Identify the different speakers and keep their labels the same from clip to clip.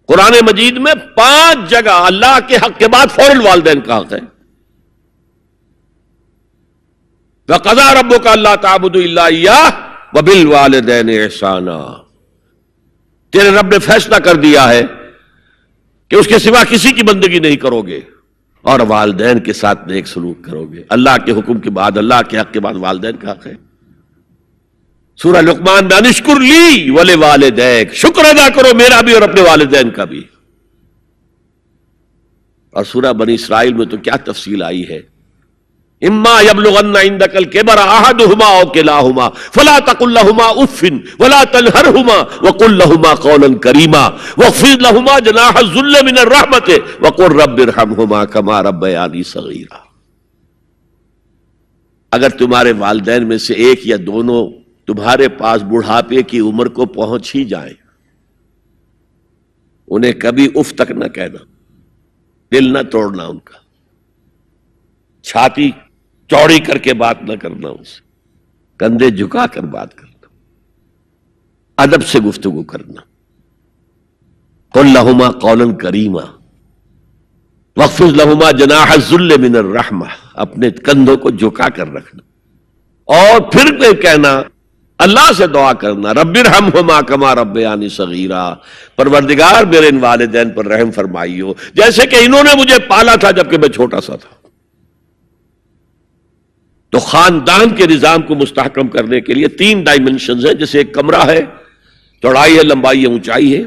Speaker 1: قرآن مجید میں 5 جگہ اللہ کے حق کے بعد فوراً والدین کا حق ہے. وَقَضَىٰ رَبُّكَ أَلَّا تَعْبُدُوا إِلَّا إِيَّاهُ وَبِالْوَالِدَيْنِ إِحْسَانًا. تیرے رب نے فیصلہ کر دیا ہے کہ اس کے سوا کسی کی بندگی نہیں کرو گے اور والدین کے ساتھ نیک سلوک کرو گے. اللہ کے حکم کے بعد، اللہ کے حق کے بعد والدین کا حق ہے. سورہ لقمان میں انشکر لی ولوالدیک، شکر ادا کرو میرا بھی اور اپنے والدین کا بھی. اور سورہ بنی اسرائیل میں تو کیا تفصیل آئی ہے. اما یبلغن عندک الکبر احدہما او کلاہما فلا تقل لہما اف ولا تنہرہما وقل لہما قولا کریما واخفض لہما جناح الذل من الرحمۃ وقل رب ارحمہما کما ربیانی صغیرا. اگر تمہارے والدین میں سے ایک یا دونوں تمہارے پاس بڑھاپے کی عمر کو پہنچ ہی جائیں، انہیں کبھی اف تک نہ کہنا، دل نہ توڑنا ان کا، چھاتی چوڑی کر کے بات نہ کرنا، ان سے کندھے جھکا کر بات کرنا، ادب سے گفتگو کرنا. قل لہما قولا کریما واخفض لہما جناح الذل من الرحمہ، اپنے کندھوں کو جھکا کر رکھنا. اور پھر کہنا، اللہ سے دعا کرنا، رب ارحمہما کما ربیانی صغیرا، پروردگار میرے ان والدین پر رحم فرمائیو جیسے کہ انہوں نے مجھے پالا تھا جبکہ میں چھوٹا سا تھا. تو خاندان کے نظام کو مستحکم کرنے کے لیے 3 ڈائمنشنز ہیں. جیسے ایک کمرہ ہے، چوڑائی ہے، لمبائی ہے، اونچائی ہے.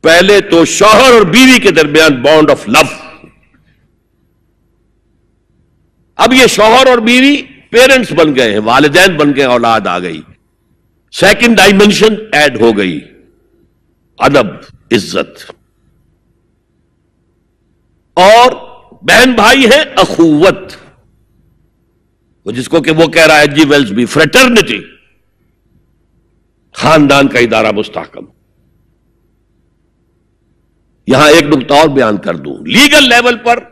Speaker 1: پہلے تو شوہر اور بیوی کے درمیان بانڈ آف لو. اب یہ شوہر اور بیوی پیرنٹس بن گئے ہیں، والدین بن گئے، اولاد آ گئی. سیکنڈ ڈائمنشن ایڈ ہو گئی، ادب، عزت. اور بہن بھائی ہیں، اخوت، جس کو کہ وہ کہہ رہا ہے جی ویلز بھی، فریٹرنٹی. خاندان کا ادارہ مستحکم. یہاں ایک نقطہ اور بیان کر دوں. لیگل لیول پر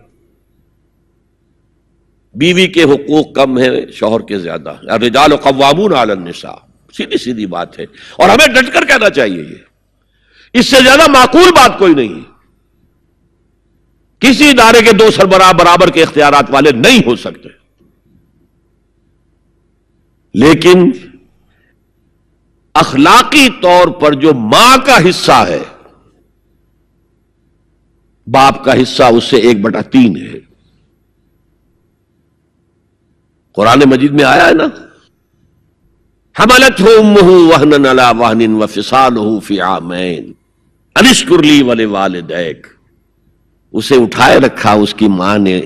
Speaker 1: بیوی کے حقوق کم ہیں شوہر کے زیادہ. الرجال قوامون علی النساء، سیدھی سیدھی بات ہے، اور ہمیں ڈٹ کر کہنا چاہیے. یہ اس سے زیادہ معقول بات کوئی نہیں. کسی ادارے کے 2 سربراہ برابر کے اختیارات والے نہیں ہو سکتے. لیکن اخلاقی طور پر جو ماں کا حصہ ہے، باپ کا حصہ اس سے 1/3 ہے. قرآن مجید میں آیا ہے نا، حملتہ امہ وہنا علی وہن وفصالہ فی عامین ان اشکر لی ولوالدیک. اسے اٹھائے رکھا اس کی ماں نے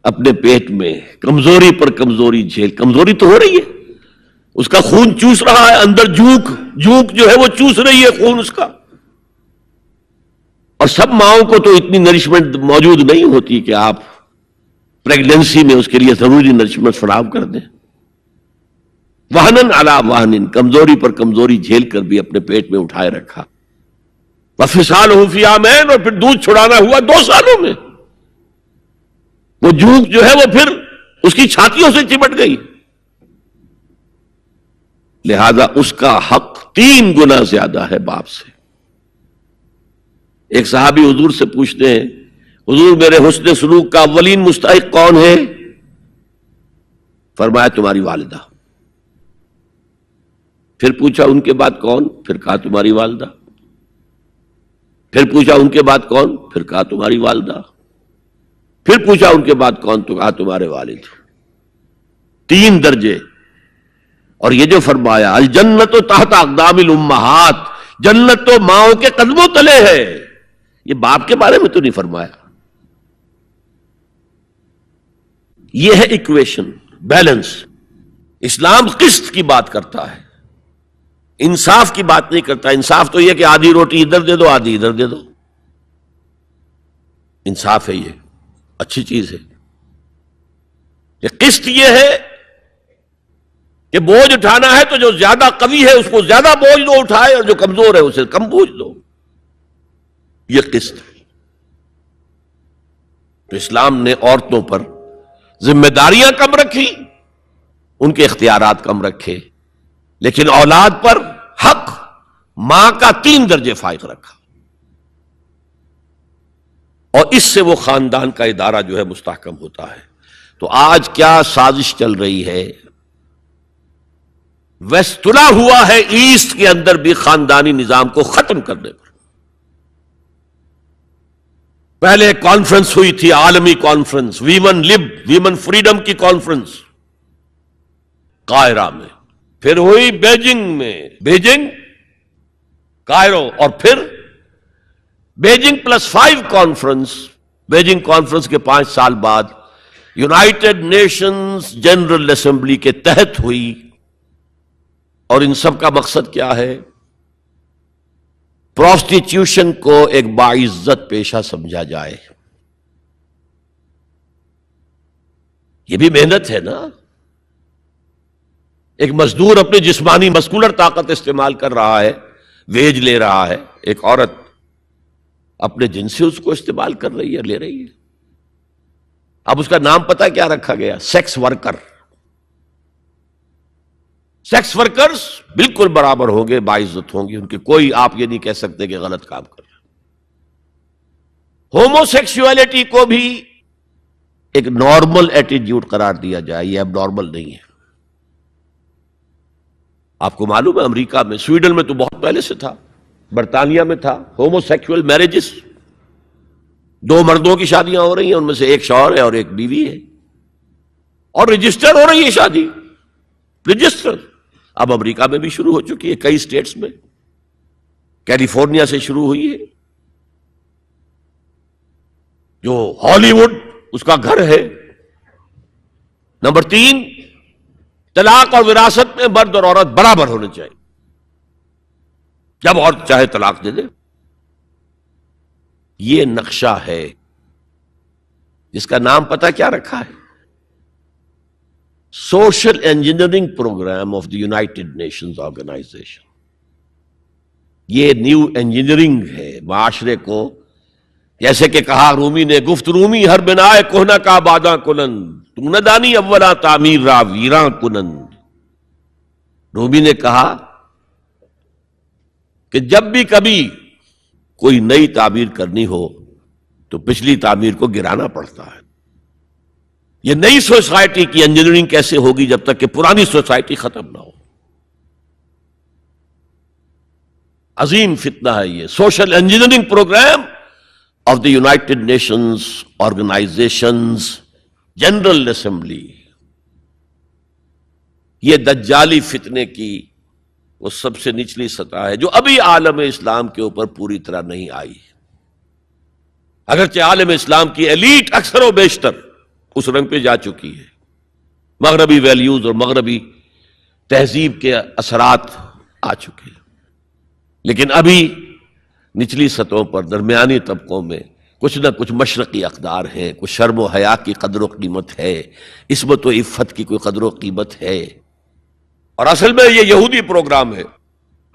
Speaker 1: اپنے پیٹ میں، کمزوری پر کمزوری جھیل. کمزوری تو ہو رہی ہے، اس کا خون چوس رہا ہے اندر، جھونک جو ہے وہ چوس رہی ہے خون اس کا. اور سب ماؤں کو تو اتنی نرشمنٹ موجود نہیں ہوتی کہ آپ پریگننسی میں اس کے لیے ضروری نرشمنٹ فراہم کر دیں. وہنن علی وہن، کمزوری پر کمزوری جھیل کر بھی اپنے پیٹ میں اٹھائے رکھا. وفصالہ فی عامین، اور پھر دودھ چھڑانا ہوا 2 سالوں میں. وہ جھونک جو ہے وہ پھر اس کی چھاتیوں سے چمٹ گئی. لہذا اس کا حق 3 گنا زیادہ ہے باپ سے. ایک صحابی حضور سے پوچھتے ہیں، حضور میرے حسن سلوک کا اولین مستحق کون ہے؟ فرمایا تمہاری والدہ. پھر پوچھا ان کے بعد کون؟ پھر کہا تمہاری والدہ. پھر پوچھا ان کے بعد کون؟ پھر کہا تمہاری والدہ. پھر پوچھا ان کے بعد کون؟ تو کہا تمہارے والد. 3 درجے. اور یہ جو فرمایا الجنت تحت اقدام الامہات، جنت تو ماؤں کے قدموں تلے ہے، یہ باپ کے بارے میں تو نہیں فرمایا. یہ ہے ایکویشن، بیلنس. اسلام قسط کی بات کرتا ہے، انصاف کی بات نہیں کرتا. انصاف تو یہ کہ آدھی روٹی ادھر دے دو، آدھی ادھر دے دو. انصاف ہے، یہ اچھی چیز ہے. یہ قسط یہ ہے کہ بوجھ اٹھانا ہے تو جو زیادہ قوی ہے اس کو زیادہ بوجھ دو اٹھائے، اور جو کمزور ہے اسے کم بوجھ دو. یہ قسط ہے. تو اسلام نے عورتوں پر ذمہ داریاں کم رکھی، ان کے اختیارات کم رکھے، لیکن اولاد پر حق ماں کا 3 درجے فائق رکھا، اور اس سے وہ خاندان کا ادارہ جو ہے مستحکم ہوتا ہے۔ تو آج کیا سازش چل رہی ہے؟ ویسٹ تلا ہوا ہے ایسٹ کے اندر بھی خاندانی نظام کو ختم کرنے پر۔ پہلے ایک کانفرنس ہوئی تھی، عالمی کانفرنس، ویمن فریڈم کی کانفرنس قاہرہ میں، پھر ہوئی بیجنگ کائرو، اور پھر بیجنگ +5 کانفرنس۔ بیجنگ کانفرنس کے 5 سال بعد یونائٹڈ نیشنز جنرل اسمبلی کے تحت ہوئی، اور ان سب کا مقصد کیا ہے؟ پروسٹیٹیوشن کو ایک باعزت پیشہ سمجھا جائے۔ یہ بھی محنت ہے نا، ایک مزدور اپنی جسمانی مسکولر طاقت استعمال کر رہا ہے، ویج لے رہا ہے، ایک عورت اپنے جنس سے اس کو استعمال کر رہی ہے، لے رہی ہے۔ اب اس کا نام پتہ کیا رکھا گیا؟ Sex worker. سیکس ورکرز بالکل برابر ہوں گے، باعزت ہوں گے، ان کے کوئی آپ یہ نہیں کہہ سکتے کہ غلط کام کر رہے۔ ہومو سیکسولیٹی کو بھی ایک نارمل ایٹیٹیوڈ قرار دیا جائے، یہ اب نارمل نہیں ہے۔ آپ کو معلوم ہے امریکہ میں، سویڈن میں تو بہت پہلے سے تھا، برطانیہ میں تھا، ہومو سیکسول میرجز، 2 مردوں کی شادیاں ہو رہی ہیں، ان میں سے ایک شوہر ہے اور ایک بیوی ہے، اور رجسٹر ہو رہی ہے شادی، رجسٹر۔ اب امریکہ میں بھی شروع ہو چکی ہے، کئی اسٹیٹس میں، کیلیفورنیا سے شروع ہوئی ہے، جو ہالی ووڈ اس کا گھر ہے۔ نمبر 3، طلاق اور وراثت میں مرد اور عورت برابر ہونے چاہیے، جب عورت چاہے طلاق دے دے۔ یہ نقشہ ہے جس کا نام پتہ کیا رکھا ہے؟ Social engineering programme of the United Nations Organisation. یہ نیو انجینئرنگ ہے معاشرے کو، جیسے کہ کہا رومی نے، گفت رومی ہر بنائے کوہنا کا باداں کنند، تو نہ دانی اولا تعمیر را ویراں کنند۔ رومی نے کہا کہ جب بھی کبھی کوئی نئی تعمیر کرنی ہو تو پچھلی تعمیر کو گرانا پڑتا ہے۔ یہ نئی سوسائٹی کی انجینئرنگ کیسے ہوگی جب تک کہ پرانی سوسائٹی ختم نہ ہو؟ عظیم فتنہ ہے یہ social engineering programme of the United Nations organisations General Assembly. یہ دجالی فتنے کی وہ سب سے نچلی سطح ہے جو ابھی عالم اسلام کے اوپر پوری طرح نہیں آئی۔ اگرچہ عالم اسلام کی ایلیٹ اکثر و بیشتر اس رنگ پہ جا چکی ہے، مغربی ویلیوز اور مغربی تہذیب کے اثرات آ چکے ہیں، لیکن ابھی نچلی سطحوں پر درمیانی طبقوں میں کچھ نہ کچھ مشرقی اقدار ہیں، کچھ شرم و حیا کی قدر و قیمت ہے، عصمت و عفت کی کوئی قدر و قیمت ہے۔ اور اصل میں یہ یہودی پروگرام ہے،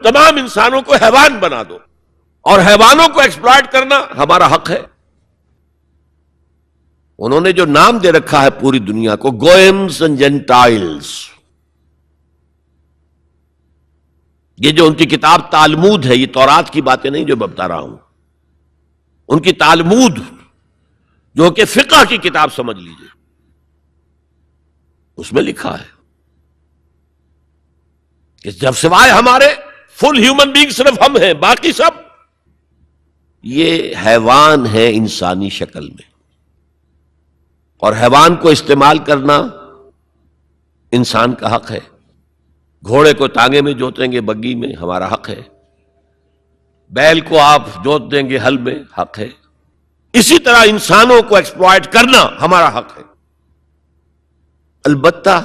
Speaker 1: تمام انسانوں کو حیوان بنا دو، اور حیوانوں کو ایکسپلائٹ کرنا ہمارا حق ہے۔ انہوں نے جو نام دے رکھا ہے پوری دنیا کو، گوئمز اینڈ جینٹائلز، یہ جو ان کی کتاب تالمود ہے، یہ تورات کی باتیں نہیں جو میں بتا رہا ہوں، ان کی تالمود جو کہ فقہ کی کتاب سمجھ لیجئے، اس میں لکھا ہے کہ جب سوائے ہمارے فل ہیومن بینگ صرف ہم ہیں، باقی سب یہ حیوان ہے انسانی شکل میں، اور حیوان کو استعمال کرنا انسان کا حق ہے۔ گھوڑے کو ٹانگے میں جوتیں گے بگی میں، ہمارا حق ہے۔ بیل کو آپ جوت دیں گے ہل میں، حق ہے۔ اسی طرح انسانوں کو ایکسپلائٹ کرنا ہمارا حق ہے۔ البتہ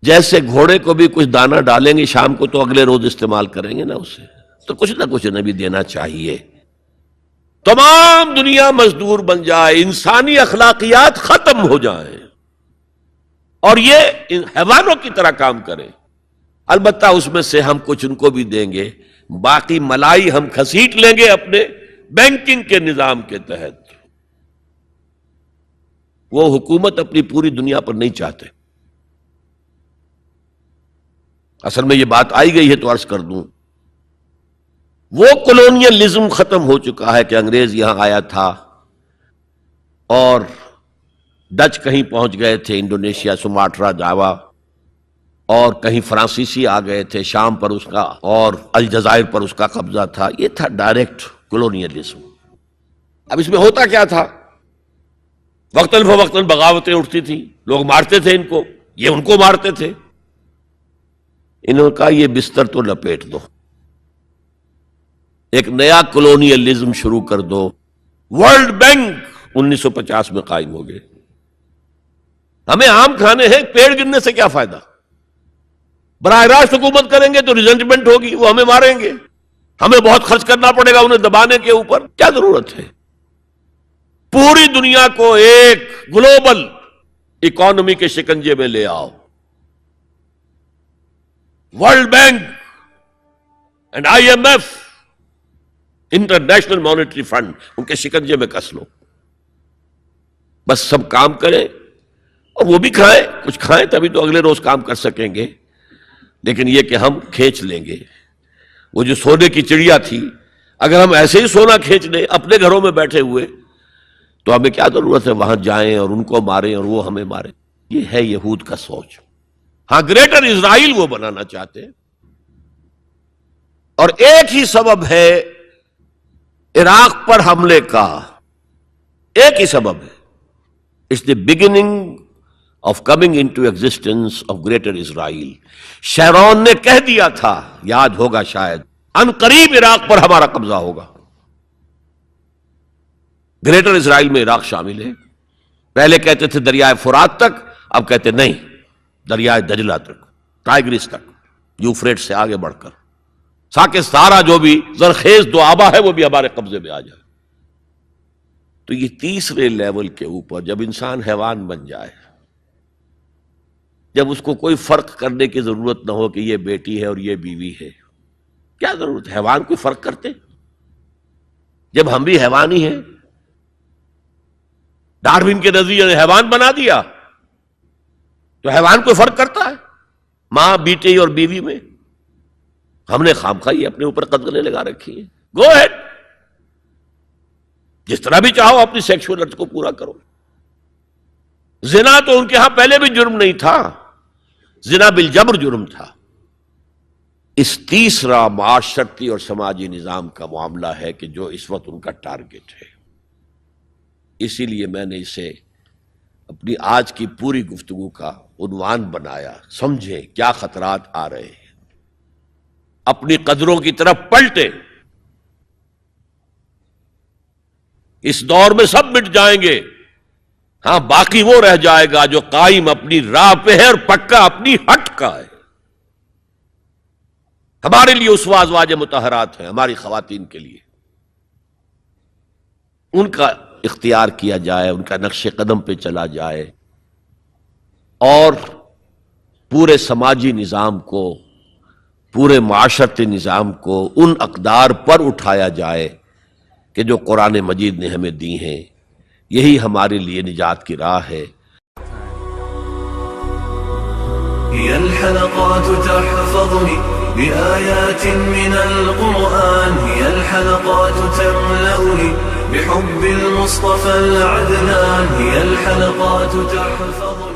Speaker 1: جیسے گھوڑے کو بھی کچھ دانہ ڈالیں گے شام کو تو اگلے روز استعمال کریں گے نا اسے، تو کچھ نہ کچھ انہیں بھی دینا چاہیے۔ تمام دنیا مزدور بن جائے، انسانی اخلاقیات ختم ہو جائیں اور یہ حیوانوں کی طرح کام کریں، البتہ اس میں سے ہم کچھ ان کو بھی دیں گے، باقی ملائی ہم کھسیٹ لیں گے اپنے بینکنگ کے نظام کے تحت۔ وہ حکومت اپنی پوری دنیا پر نہیں چاہتے۔ اصل میں یہ بات آئی گئی ہے تو عرض کر دوں وہ کولونیلزم ختم ہو چکا ہے کہ انگریز یہاں آیا تھا اور ڈچ کہیں پہنچ گئے تھے، انڈونیشیا، سماٹرا، جاوا، اور کہیں فرانسیسی آ گئے تھے، شام پر اس کا اور الجزائر پر اس کا قبضہ تھا. یہ تھا ڈائریکٹ کولونیلزم. اب اس میں ہوتا کیا تھا؟ وقتاً فوقتاً بغاوتیں اٹھتی تھیں، لوگ مارتے تھے ان کو، یہ ان کو مارتے تھے. انہوں نے کہا یہ بستر تو لپیٹ دو، ایک نیا کولونیلزم شروع کر دو. ورلڈ بینک 1950 میں قائم ہو گئے. ہمیں آم کھانے ہیں، پیڑ گرنے سے کیا فائدہ؟ براہ راست حکومت کریں گے تو ریزنٹمنٹ ہوگی، وہ ہمیں ماریں گے، ہمیں بہت خرچ کرنا پڑے گا انہیں دبانے کے اوپر. کیا ضرورت ہے؟ پوری دنیا کو ایک گلوبل اکانومی کے شکنجے میں لے آؤ. World bank and IMF، international monetary fund, ان کے شکنجے میں کس لو. بس سب کام کریں اور وہ بھی کھائیں، کچھ کھائیں تبھی تو اگلے روز کام کر سکیں گے. لیکن یہ کہ ہم کھینچ لیں گے. وہ جو سونے کی چڑیا تھی، اگر ہم ایسے ہی سونا کھینچ لیں اپنے گھروں میں بیٹھے ہوئے تو ہمیں کیا ضرورت ہے وہاں جائیں اور ان کو ماریں اور وہ ہمیں ماریں. یہ ہے یہود کا سوچ. ہاں، گریٹر اسرائیل وہ بنانا چاہتے ہیں، اور ایک ہی سبب ہے عراق پر حملے کا، ایک ہی سبب ہے. It's the beginning of coming into existence of greater Israel. Sharon نے کہہ دیا تھا، یاد ہوگا شاید، ان قریب عراق پر ہمارا قبضہ ہوگا. گریٹر اسرائیل میں عراق شامل ہے. پہلے کہتے تھے دریائے فرات تک، اب کہتے نہیں، دریائے دجلہ تک، ٹائگرس تک، یوفریٹ سے آگے بڑھ کر تاکہ سارا جو بھی زرخیز دوآبا ہے وہ بھی ہمارے قبضے میں آ جائے. تو یہ تیسرے لیول کے اوپر جب انسان حیوان بن جائے، جب اس کو کوئی فرق کرنے کی ضرورت نہ ہو کہ یہ بیٹی ہے اور یہ بیوی ہے، کیا ضرورت ہے؟ حیوان کوئی فرق کرتے؟ جب ہم بھی حیوان ہی ہیں. ڈارون کے نظریے نے حیوان بنا دیا تو حیوان کوئی فرق کرتا ہے ماں بیٹی اور بیوی میں؟ ہم نے خامخواہ اپنے اوپر قدغنیں لگا رکھی ہیں. گو ہیڈ، جس طرح بھی چاہو اپنی سیکشول ارج کو پورا کرو. زنا تو ان کے ہاں پہلے بھی جرم نہیں تھا، زنا بالجبر جرم تھا. اس تیسرا معاشرتی اور سماجی نظام کا معاملہ ہے کہ جو اس وقت ان کا ٹارگٹ ہے. اسی لیے میں نے اسے اپنی آج کی پوری گفتگو کا عنوان بنایا. سمجھیں کیا خطرات آ رہے ہیں، اپنی قدروں کی طرف پلٹیں. اس دور میں سب مٹ جائیں گے، ہاں باقی وہ رہ جائے گا جو قائم اپنی راہ پہ ہے اور پکا اپنی ہٹ کا ہے. ہمارے لیے اسوہ ازواج مطہرات ہیں، ہماری خواتین کے لیے. ان کا اختیار کیا جائے، ان کا نقش قدم پہ چلا جائے، اور پورے سماجی نظام کو، پورے معاشرتی نظام کو ان اقدار پر اٹھایا جائے کہ جو قرآن مجید نے ہمیں دی ہیں. یہی ہمارے لیے نجات کی راہ ہے.
Speaker 2: هي الحلقات تحفظني بآيات من القرآن، هي الحلقات تملأني بحب المصطفى العدنان، هي الحلقات تحفظني